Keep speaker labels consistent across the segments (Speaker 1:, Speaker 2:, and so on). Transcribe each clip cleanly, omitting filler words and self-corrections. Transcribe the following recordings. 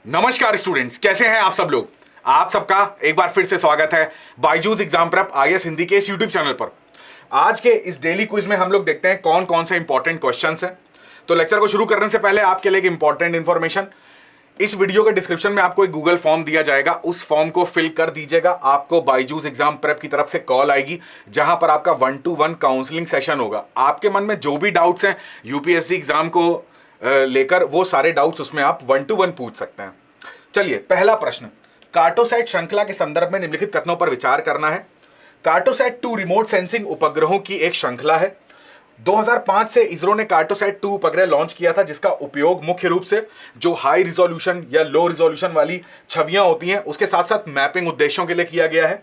Speaker 1: नमस्कार स्टूडेंट्स, कैसे हैं आप सब लोग। आप सबका एक बार फिर से स्वागत है Byju's exam prep IAS Hindi के इस यूट्यूब चैनल पर। आज के इस डेली क्विज में हम लोग देखते हैं कौन कौन से इंपॉर्टेंट क्वेश्चंस हैं। तो लेक्चर को शुरू करने से पहले आपके लिए एक इंपॉर्टेंट इंफॉर्मेशन, इस वीडियो के डिस्क्रिप्शन में आपको एक गूगल फॉर्म दिया जाएगा, उस फॉर्म को फिल कर दीजिएगा। आपको बायजूस एग्जाम प्रेप की तरफ से कॉल आएगी जहां पर आपका 1-to-1 काउंसलिंग सेशन होगा। आपके मन में जो भी डाउट्स हैं यूपीएससी एग्जाम को लेकर, वो सारे डाउट्स उसमें आप 1-to-1 पूछ सकते हैं। चलिए, पहला प्रश्न, कार्टोसैट श्रृंखला के संदर्भ में निम्नलिखित कथनों पर विचार करना है। कार्टोसैट 2 रिमोट सेंसिंग उपग्रहों की एक श्रृंखला है। 2005 से इसरो ने कार्टोसैट 2 उपग्रह लॉन्च किया था, जिसका उपयोग मुख्य रूप से जो हाई रिजोल्यूशन या लो रिजोल्यूशन वाली छवियां होती हैं उसके साथ साथ मैपिंग उद्देश्यों के लिए किया गया है।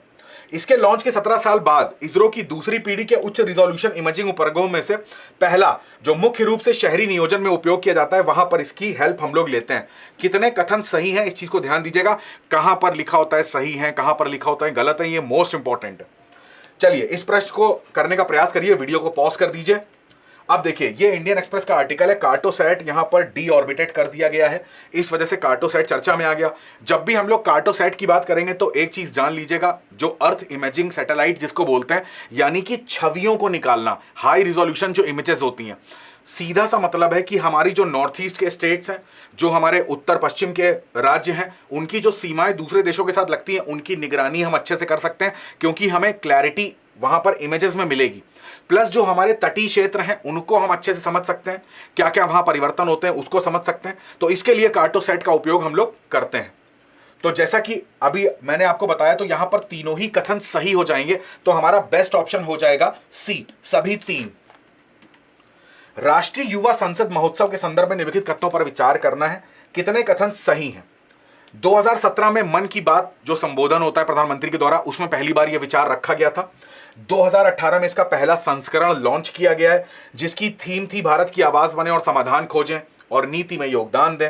Speaker 1: इसके लॉन्च के 17 साल बाद इसरो की दूसरी पीढ़ी के उच्च रिजोल्यूशन इमेजिंग उपग्रहों में से पहला, जो मुख्य रूप से शहरी नियोजन में उपयोग किया जाता है, वहां पर इसकी हेल्प हम लोग लेते हैं। कितने कथन सही हैं, इस चीज को ध्यान दीजिएगा। कहां पर लिखा होता है सही है, कहां पर लिखा होता है गलत है, ये मोस्ट इंपॉर्टेंट है। चलिए, इस प्रश्न को करने का प्रयास करिए, वीडियो को पॉज कर दीजिए। अब देखिए, ये इंडियन एक्सप्रेस का आर्टिकल है। कार्टोसैट यहां पर डी ऑर्बिटेट कर दिया गया है, इस वजह से कार्टोसैट चर्चा में आ गया। जब भी हम लोग कार्टोसैट की बात करेंगे तो एक चीज जान लीजिएगा, जो अर्थ इमेजिंग सैटेलाइट जिसको बोलते हैं, यानी कि छवियों को निकालना, हाई रिजोल्यूशन जो इमेजेस होती हैं, सीधा सा मतलब है कि हमारी जो नॉर्थ ईस्ट के स्टेट्स हैं, जो हमारे उत्तर पश्चिम के राज्य हैं, उनकी जो सीमाएं दूसरे देशों के साथ लगती हैं, उनकी निगरानी हम अच्छे से कर सकते हैं, क्योंकि हमें क्लैरिटी वहां पर इमेजेस में मिलेगी। प्लस जो हमारे तटीय क्षेत्र हैं उनको हम अच्छे से समझ सकते हैं, क्या क्या वहां परिवर्तन होते हैं उसको समझ सकते हैं। तो इसके लिए कार्टोसैट का उपयोग हम लोग करते हैं। तो जैसा कि अभी मैंने आपको बताया, तो यहां पर तीनों ही कथन सही हो जाएंगे, तो हमारा बेस्ट ऑप्शन हो जाएगा सी, सभी तीन। राष्ट्रीय युवा संसद महोत्सव के संदर्भ में निम्नलिखित कथनों पर विचार करना है। कितने कथन सही हैं। 2017 में मन की बात जो संबोधन होता है प्रधानमंत्री के द्वारा, उसमें पहली बार यह विचार रखा गया था। 2018 में इसका पहला संस्करण लॉन्च किया गया है, जिसकी थीम थी भारत की आवाज बने और समाधान खोजें और नीति में योगदान दें।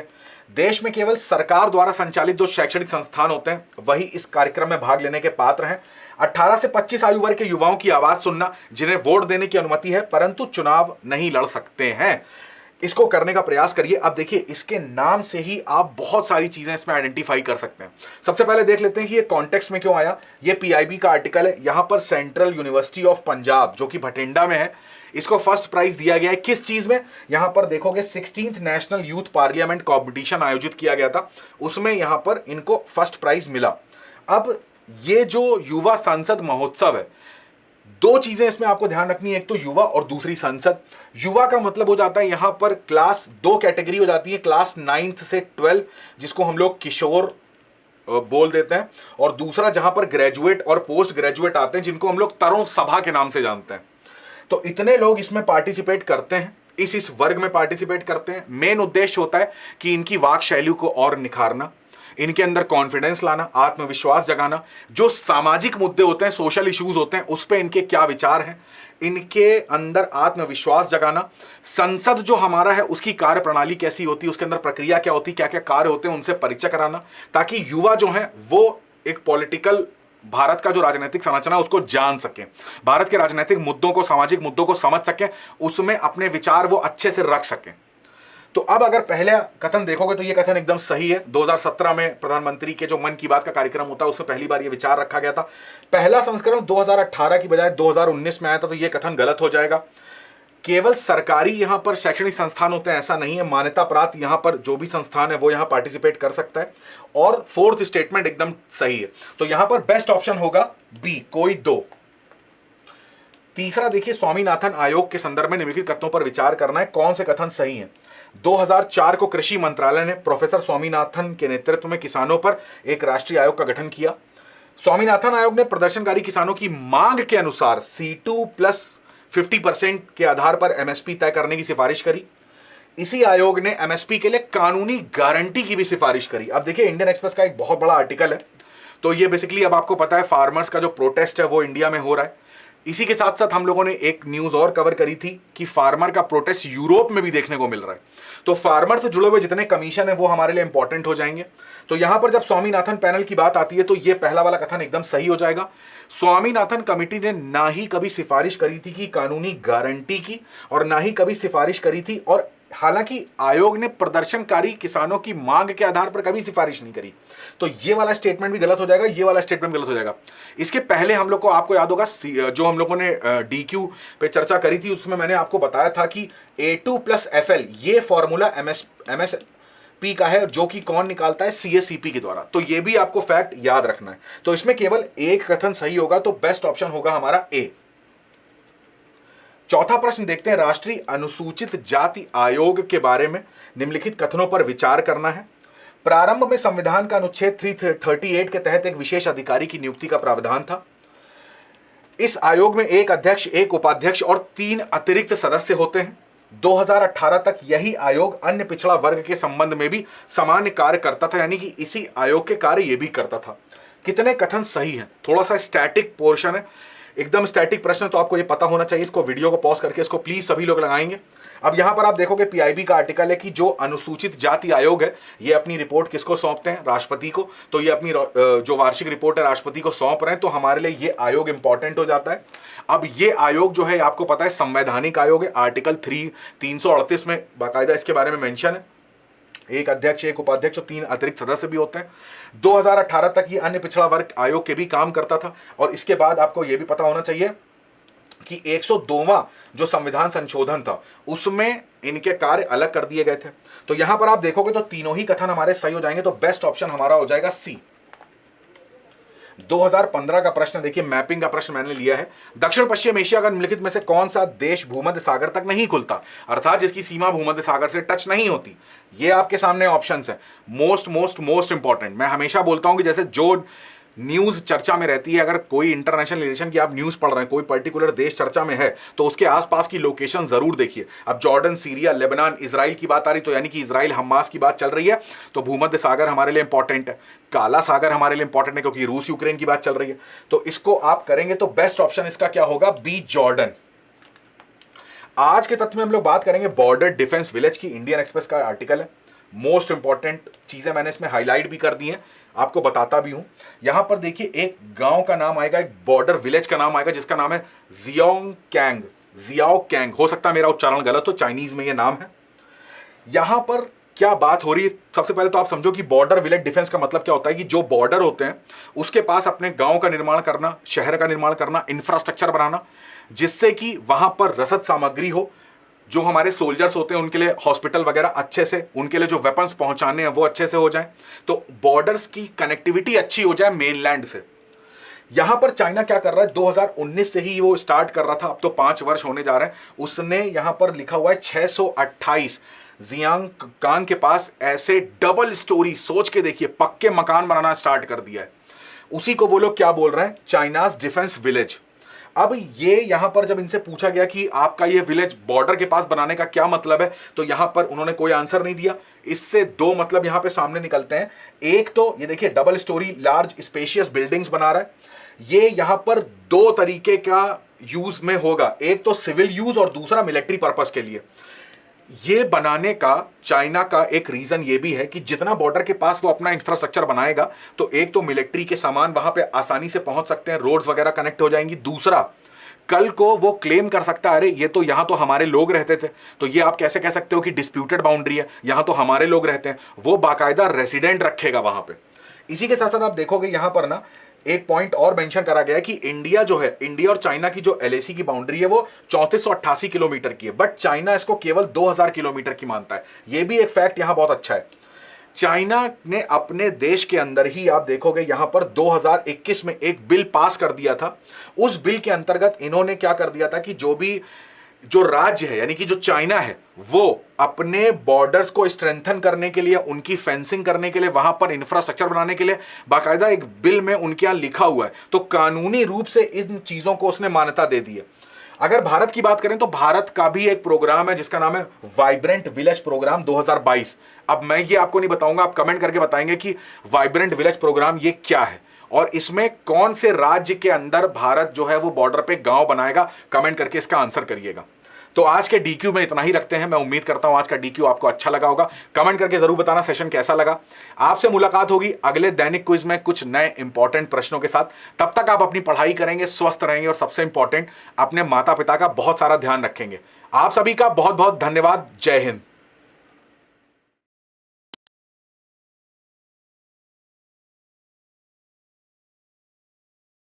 Speaker 1: देश में केवल सरकार द्वारा संचालित जो शैक्षणिक संस्थान होते हैं वही इस कार्यक्रम में भाग लेने के पात्र हैं। 18 से 25 आयु वर्ग के युवाओं की आवाज सुनना, जिन्हें वोट देने की अनुमति है परंतु चुनाव नहीं लड़ सकते हैं, इसको करने का प्रयास करिए। अब देखिए, इसके नाम से ही आप बहुत सारी चीजें इसमें आइडेंटिफाई कर सकते हैं। सबसे पहले देख लेते हैं कि ये कॉन्टेक्स्ट में क्यों आया। ये पीआईबी का आर्टिकल है। यहां पर सेंट्रल यूनिवर्सिटी ऑफ पंजाब, जो कि भटिंडा में है, इसको फर्स्ट प्राइज दिया गया है। किस चीज में, यहां पर देखोगे 16th national youth parliament competition आयोजित किया गया था, उसमें यहां पर इनको फर्स्ट प्राइज मिला। अब ये जो युवा संसद महोत्सव है, दो चीजें इसमें आपको ध्यान रखनी है, एक तो युवा और दूसरी संसद। युवा का मतलब हो जाता है यहां पर क्लास, दो कैटेगरी हो जाती है, क्लास 9th से 12, जिसको हम लोग किशोर बोल देते हैं, और दूसरा जहां पर ग्रेजुएट और पोस्ट ग्रेजुएट आते हैं, जिनको हम लोग तरुण सभा के नाम से जानते हैं। तो इतने लोग इसमें पार्टिसिपेट करते हैं, इस वर्ग में पार्टिसिपेट करते हैं। मेन उद्देश्य होता है कि इनकी वाक शैली को और निखारना, इनके अंदर कॉन्फिडेंस लाना, आत्मविश्वास जगाना, जो सामाजिक मुद्दे होते हैं, सोशल इश्यूज होते हैं, उस पर इनके क्या विचार हैं, इनके अंदर आत्मविश्वास जगाना। संसद जो हमारा है उसकी कार्य प्रणाली कैसी होती है, उसके अंदर प्रक्रिया क्या होती है, क्या क्या कार्य होते हैं, उनसे परिचय कराना, ताकि युवा जो है वो एक पॉलिटिकल, भारत का जो राजनीतिक संरचना है उसको जान सके, भारत के राजनीतिक मुद्दों को, सामाजिक मुद्दों को समझ सके, उसमें अपने विचार वो अच्छे से रख सके। तो अब अगर पहले कथन देखोगे तो ये कथन एकदम सही है। 2017 में प्रधानमंत्री के जो मन की बात का कार्यक्रम होता है उसमें पहली बार ये विचार रखा गया था। पहला संस्करण 2018 की बजाय 2019 में आया था, तो ये कथन गलत हो जाएगा। केवल सरकारी यहां पर शैक्षणिक संस्थान होते हैं ऐसा नहीं है, मान्यता प्राप्त यहां पर जो भी संस्थान है वो यहां पार्टिसिपेट कर सकता है। और फोर्थ स्टेटमेंट एकदम सही है, तो यहां पर बेस्ट ऑप्शन होगा बी, कोई दो। तीसरा देखिए, स्वामीनाथन आयोग के संदर्भ में निम्नलिखित कथनों पर विचार करना है, कौन से कथन सही हैं। 2004 को कृषि मंत्रालय ने प्रोफेसर स्वामीनाथन के नेतृत्व में किसानों पर एक राष्ट्रीय आयोग का गठन किया। स्वामीनाथन आयोग ने प्रदर्शनकारी किसानों की मांग के अनुसार C2 प्लस 50% के आधार पर एमएसपी तय करने की सिफारिश करी। इसी आयोग ने एमएसपी के लिए कानूनी गारंटी की भी सिफारिश करी। अब देखिए, इंडियन एक्सप्रेस का एक बहुत बड़ा आर्टिकल है, तो ये बेसिकली, अब आपको पता है फार्मर्स का जो प्रोटेस्ट है वो इंडिया में हो रहा है। इसी के साथ साथ हम लोगों ने एक न्यूज और कवर करी थी कि फार्मर का प्रोटेस्ट यूरोप में भी देखने को मिल रहा है। तो फार्मर से जुड़े हुए जितने कमीशन है वो हमारे लिए इंपॉर्टेंट हो जाएंगे। तो यहां पर जब स्वामीनाथन पैनल की बात आती है तो ये पहला वाला कथन एकदम सही हो जाएगा। स्वामीनाथन कमेटी ने ना ही कभी सिफारिश करी थी कि कानूनी गारंटी की, और ना ही कभी सिफारिश करी थी और हालांकि आयोग ने प्रदर्शनकारी किसानों की मांग के आधार पर कभी सिफारिश नहीं करी। तो ये वाला स्टेटमेंट भी गलत हो जाएगा, ये वाला स्टेटमेंट गलत हो जाएगा। इसके पहले हम लोग को, आपको याद होगा जो हम लोगों ने DQ पे चर्चा करी थी, उसमें मैंने आपको बताया था कि A2 + FL ये फॉर्मूला MSP का है, जो कि कौन निकालता है, CACP के द्वारा। तो ये भी आपको फैक्ट याद रखना है। तो इसमें केवल एक कथन सही होगा, तो बेस्ट ऑप्शन होगा हमारा A। चौथा प्रश्न देखते हैं, राष्ट्रीय अनुसूचित जाति आयोग के बारे में निम्नलिखित कथनों पर विचार करना है। प्रारंभ में संविधान का अनुच्छेद 338 के तहत एक विशेष अधिकारी की नियुक्ति का प्रावधान था। इस आयोग में एक अध्यक्ष, एक उपाध्यक्ष और 3 अतिरिक्त सदस्य होते हैं। 2018 तक यही आयोग अन्य पिछड़ा वर्ग के संबंध में भी सामान्य कार्य करता था, यानी कि इसी आयोग के कार्य ये भी करता था। कितने कथन सही हैं? थोड़ा सा स्टैटिक पोर्शन है, एकदम स्टैटिक प्रश्न, तो आपको ये पता होना चाहिए। इसको वीडियो को पॉज करके इसको प्लीज सभी लोग लगाएंगे। अब यहां पर आप देखोगे PIB का आर्टिकल है कि जो अनुसूचित जाति आयोग है ये अपनी रिपोर्ट किसको सौंपते हैं, राष्ट्रपति को। तो ये अपनी जो वार्षिक रिपोर्ट है राष्ट्रपति को सौंप रहे हैं, तो हमारे लिए ये आयोग इंपॉर्टेंट हो जाता है। अब ये आयोग जो है आपको पता है संवैधानिक आयोग है, आर्टिकल 338 में बाकायदा इसके बारे में मेंशन है। एक अध्यक्ष, एक उपाध्यक्ष और 3 अतिरिक्त सदस्य भी होते हैं। 2018 तक ये अन्य पिछड़ा वर्ग आयोग के भी काम करता था। और इसके बाद आपको ये भी पता होना चाहिए कि 102वां जो संविधान संशोधन था उसमें इनके कार्य अलग कर दिए गए थे। तो यहां पर आप देखोगे तो तीनों ही कथन हमारे सही हो जाएंगे। तो बेस्ट ऑप्शन हमारा हो जाएगा C। 2015 का प्रश्न देखिए, मैपिंग का प्रश्न मैंने लिया है। दक्षिण पश्चिम एशिया का निम्नलिखित में से कौन सा देश भूमध्य सागर तक नहीं खुलता, अर्थात जिसकी सीमा भूमध्य सागर से टच नहीं होती। ये आपके सामने ऑप्शंस है। मोस्ट इंपॉर्टेंट, मैं हमेशा बोलता हूं कि जैसे जो न्यूज चर्चा में रहती है, अगर कोई इंटरनेशनल रिलेशन की आप न्यूज पढ़ रहे हैं, कोई पर्टिकुलर देश चर्चा में है, तो उसके आसपास की लोकेशन जरूर देखिए। अब जॉर्डन, सीरिया, लेबनान, इजराइल की बात आ रही, तो यानी कि इजराइल हमास की बात चल रही है, तो भूमध्य सागर हमारे लिए इंपॉर्टेंट है। काला सागर हमारे लिए इंपॉर्टेंट है क्योंकि रूस यूक्रेन की बात चल रही है। तो इसको आप करेंगे तो बेस्ट ऑप्शन इसका क्या होगा, B, जॉर्डन। आज के तथ्य में हम लोग बात करेंगे बॉर्डर डिफेंस विलेज की, इंडियन एक्सप्रेस का आर्टिकल है। मोस्ट इंपॉर्टेंट चीजें मैंने इसमें हाईलाइट भी कर दी हैं, आपको बताता भी हूं। यहां पर देखिए एक गांव का नाम आएगा, एक बॉर्डर विलेज का नाम आएगा, जिसका नाम है जियाओ कैंग। हो सकता है मेरा उच्चारण गलत हो, चाइनीज में यह नाम है। यहां पर क्या बात हो रही है, सबसे पहले तो आप समझो कि बॉर्डर विलेज डिफेंस का मतलब क्या होता है कि जो बॉर्डर होते हैं उसके पास अपने गांव का निर्माण करना, शहर का निर्माण करना, इंफ्रास्ट्रक्चर बनाना, जिससे कि वहां पर रसद सामग्री हो, जो हमारे सोल्जर्स होते हैं उनके लिए हॉस्पिटल वगैरह अच्छे से, उनके लिए जो वेपन्स पहुंचाने हैं वो अच्छे से हो जाए, तो बॉर्डर्स की कनेक्टिविटी अच्छी हो जाए मेनलैंड से। यहां पर चाइना क्या कर रहा है, 2019 से ही वो स्टार्ट कर रहा था, अब तो 5 वर्ष होने जा रहे हैं। उसने यहां पर लिखा हुआ है 628 जियांगकान के पास ऐसे डबल स्टोरी, सोच के देखिए, पक्के मकान बनाना स्टार्ट कर दिया है। उसी को वो लोग क्या बोल रहे हैं, चाइनाज डिफेंस विलेज। अब ये यहां पर जब इनसे पूछा गया कि आपका ये विलेज बॉर्डर के पास बनाने का क्या मतलब है, तो यहां पर उन्होंने कोई आंसर नहीं दिया। इससे 2 मतलब यहां पे सामने निकलते हैं। एक तो ये देखिए double storey large spacious buildings बना रहा है। ये यहां पर 2 तरीके का यूज में होगा, एक तो सिविल यूज और दूसरा मिलिट्री पर्पस के लिए। ये बनाने का चाइना का एक रीजन ये भी है कि जितना बॉर्डर के पास वो अपना इंफ्रास्ट्रक्चर बनाएगा, तो एक तो मिलिट्री के सामान वहां पे आसानी से पहुंच सकते हैं, रोड्स वगैरह कनेक्ट हो जाएंगी। दूसरा, कल को वो क्लेम कर सकता है, अरे ये तो यहां तो हमारे लोग रहते थे, तो ये आप कैसे कह सकते हो कि डिस्प्यूटेड बाउंड्री है, यहां तो हमारे लोग रहते हैं। वो बाकायदा रेसिडेंट रखेगा वहां पे। इसी के साथ साथ आप देखोगे यहां पर ना एक पॉइंट और मेंशन करा गया है कि इंडिया जो है, इंडिया और चाइना की जो LAC की बाउंड्री है वो 3488 किलोमीटर की है, बट चाइना इसको केवल 2000 किलोमीटर की मानता है। ये भी एक फैक्ट यहां बहुत अच्छा है। चाइना ने अपने देश के अंदर ही आप देखोगे यहां पर 2021 में एक बिल पास कर दिया था। उस बिल के अंतर्गत इन्होंने क्या कर दिया था कि जो राज्य है, यानी कि जो चाइना है, वो अपने बॉर्डर्स को स्ट्रेंथन करने के लिए, उनकी फेंसिंग करने के लिए, वहां पर इंफ्रास्ट्रक्चर बनाने के लिए बाकायदा एक बिल में उनके यहां लिखा हुआ है। तो कानूनी रूप से इन चीजों को उसने मान्यता दे दी है। अगर भारत की बात करें तो भारत का भी एक प्रोग्राम है जिसका नाम है वाइब्रेंट विलेज प्रोग्राम 2022। अब मैं ये आपको नहीं बताऊंगा, आप कमेंट करके बताएंगे कि वाइब्रेंट विलेज प्रोग्राम ये क्या है और इसमें कौन से राज्य के अंदर भारत जो है वो बॉर्डर पे गांव बनाएगा। कमेंट करके इसका आंसर करिएगा। तो आज के DQ में इतना ही रखते हैं। मैं उम्मीद करता हूं आज का DQ आपको अच्छा लगा होगा। कमेंट करके जरूर बताना सेशन कैसा लगा। आपसे मुलाकात होगी अगले दैनिक क्विज में कुछ नए इंपॉर्टेंट प्रश्नों के साथ। तब तक आप अपनी पढ़ाई करेंगे, स्वस्थ रहेंगे और सबसे इंपॉर्टेंट अपने माता पिता का बहुत सारा ध्यान रखेंगे। आप सभी का बहुत बहुत धन्यवाद। जय हिंद।